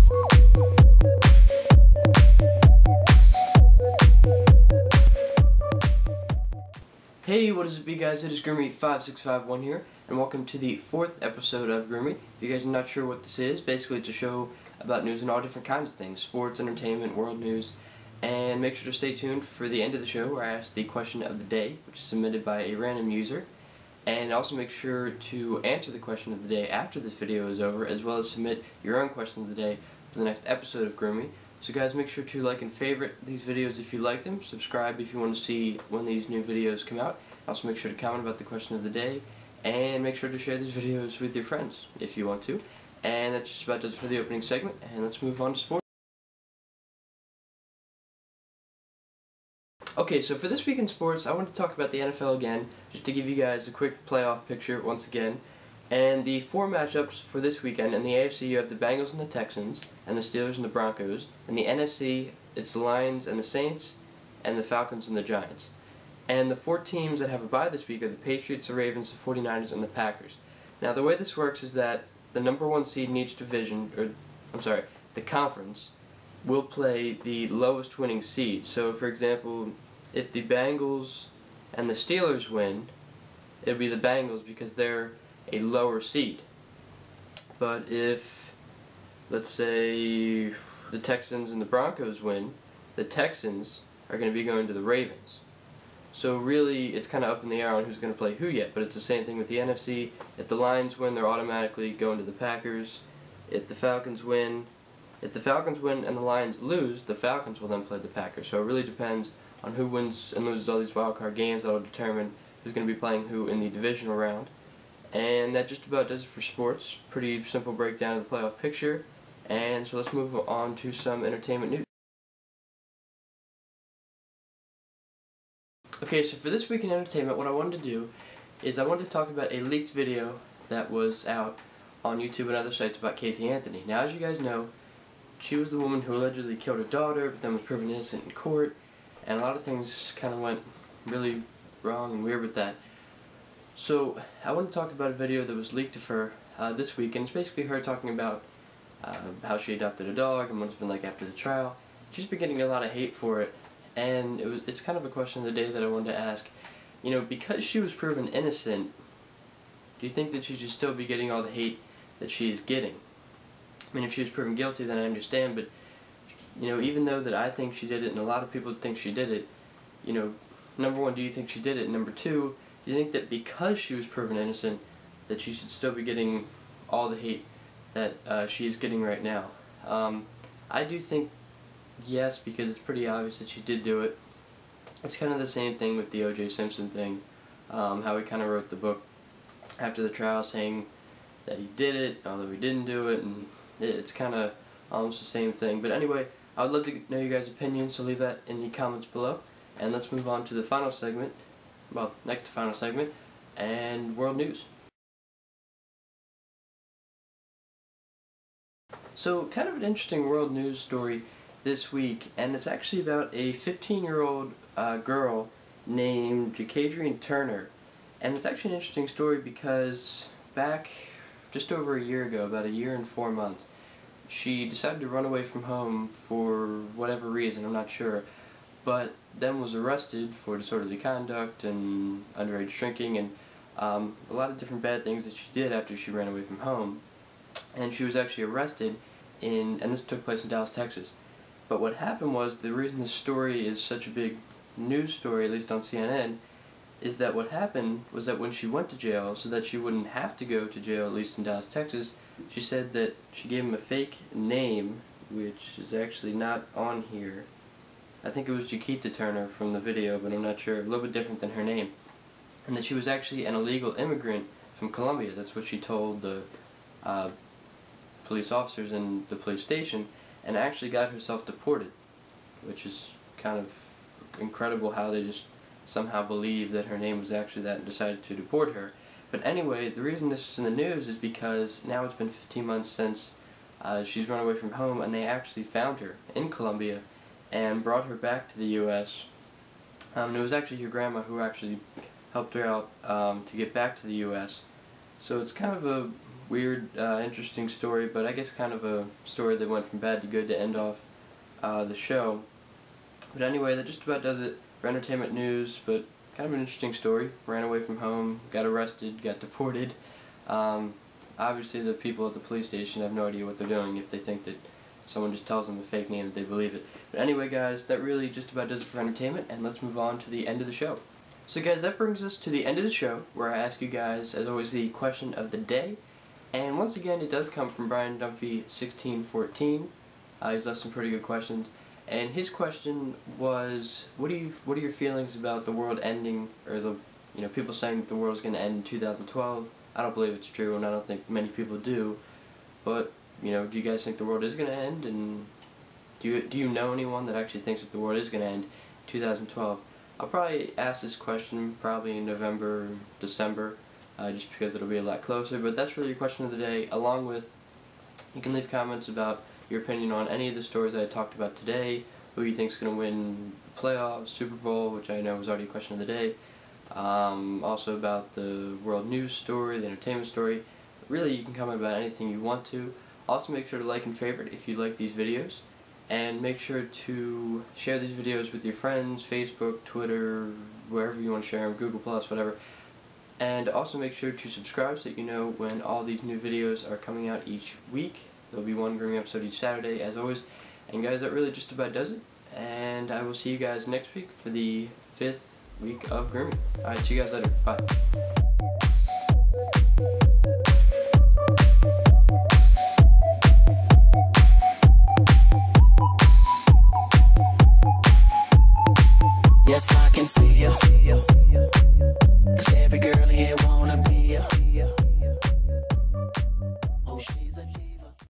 Hey, what is up, you guys? It is groomie5651 here, and welcome to the 4th episode of Groomie. If you guys are not sure what this is, basically it's a show about news and all different kinds of things, sports, entertainment, world news, and make sure to stay tuned for the end of the show where I ask the question of the day, which is submitted by a random user, and also make sure to answer the question of the day after this video is over, as well as submit your own question of the day for the next episode of Groomie. So guys, make sure to like and favorite these videos if you like them, subscribe if you want to see when these new videos come out. Also make sure to comment about the question of the day, and make sure to share these videos with your friends if you want to. And that just about does it for the opening segment, and let's move on to sports. Okay, so for this week in sports, I want to talk about the NFL again, just to give you guys a quick playoff picture once again. And the 4 matchups for this weekend: in the AFC you have the Bengals and the Texans, and the Steelers and the Broncos. In the NFC, it's the Lions and the Saints, and the Falcons and the Giants. And the 4 teams that have a bye this week are the Patriots, the Ravens, the 49ers, and the Packers. Now the way this works is that the number 1 seed in each division, the conference, will play the lowest winning seed. So for example, if the Bengals and the Steelers win, it'll be the Bengals because they're a lower seed. But if, let's say, the Texans and the Broncos win, the Texans are going to be going to the Ravens. So really, it's kind of up in the air on who's going to play who yet, but it's the same thing with the NFC. If the Lions win, they're automatically going to the Packers. If the Falcons win and the Lions lose, the Falcons will then play the Packers. So it really depends on who wins and loses all these wildcard games. That will determine who's going to be playing who in the divisional round. And that just about does it for sports. Pretty simple breakdown of the playoff picture. And so let's move on to some entertainment news. Okay, so for this week in entertainment, what I wanted to do is I wanted to talk about a leaked video that was out on YouTube and other sites about Casey Anthony. Now, as you guys know, she was the woman who allegedly killed her daughter, but then was proven innocent in court, and a lot of things kind of went really wrong and weird with that. So, I want to talk about a video that was leaked of her this week, and it's basically her talking about how she adopted a dog and what it's been like after the trial. She's been getting a lot of hate for it. And it's kind of a question of the day that I wanted to ask. You know, because she was proven innocent, do you think that she should still be getting all the hate that she's getting? I mean, if she was proven guilty, then I understand, but, you know, even though that I think she did it and a lot of people think she did it, you know, number 1, do you think she did it? And number 2, do you think that because she was proven innocent, that she should still be getting all the hate that she's getting right now? I do think yes, because it's pretty obvious that she did do it. It's kind of the same thing with the O.J. Simpson thing, how he kind of wrote the book after the trial saying that he did it, although he didn't do it, and it's kind of almost the same thing. But anyway, I would love to know your guys' opinions, so leave that in the comments below. And let's move on to the final segment, well, next to final segment, and world news. So, kind of an interesting world news story this week, and it's actually about a 15-year-old girl named Jacadrian Turner. And it's actually an interesting story because back just over a year ago, about a year and 4 months, she decided to run away from home for whatever reason, I'm not sure, but then was arrested for disorderly conduct and underage drinking and a lot of different bad things that she did after she ran away from home. And she was actually arrested and this took place in Dallas, Texas. But what happened was, the reason this story is such a big news story, at least on CNN, is that what happened was that when she went to jail, so that she wouldn't have to go to jail, at least in Dallas, Texas, she said that she gave him a fake name, which is actually not on here. I think it was Chiquita Turner from the video, but I'm not sure. A little bit different than her name. And that she was actually an illegal immigrant from Colombia. That's what she told the police officers in the police station, and actually got herself deported, which is kind of incredible how they just somehow believed that her name was actually that and decided to deport her. But anyway, the reason this is in the news is because now it's been 15 months since she's run away from home, and they actually found her in Colombia and brought her back to the U.S. It was actually her grandma who actually helped her out to get back to the U.S. So it's kind of a weird, interesting story, but I guess kind of a story that went from bad to good to end off the show. But anyway, that just about does it for entertainment news, but kind of an interesting story. Ran away from home, got arrested, got deported. Obviously the people at the police station have no idea what they're doing if they think that someone just tells them a fake name that they believe it. But anyway guys, that really just about does it for entertainment, and let's move on to the end of the show. So guys, that brings us to the end of the show, where I ask you guys, as always, the question of the day. And once again, it does come from Brian Dunphy 1614. He's left some pretty good questions. And his question was, what are your feelings about the world ending, or people saying that the world is going to end in 2012? I don't believe it's true, and I don't think many people do. But do you guys think the world is going to end? And do you know anyone that actually thinks that the world is going to end in 2012? I'll probably ask this question probably in November, December, just because it'll be a lot closer. But that's really your question of the day, along with, you can leave comments about your opinion on any of the stories I talked about today, who you think is going to win the playoffs, Super Bowl, which I know was already a question of the day, also about the world news story, the entertainment story. Really, you can comment about anything you want to. Also, make sure to like and favorite if you like these videos, and make sure to share these videos with your friends, Facebook, Twitter, wherever you want to share them, Google+, whatever. And also make sure to subscribe so that you know when all these new videos are coming out each week. There'll be one Groomie episode each Saturday, as always. And guys, that really just about does it. And I will see you guys next week for the 5th week of Groomie. Alright, see you guys later. Bye. Yes, I can see you. 'Cause every girl in here wants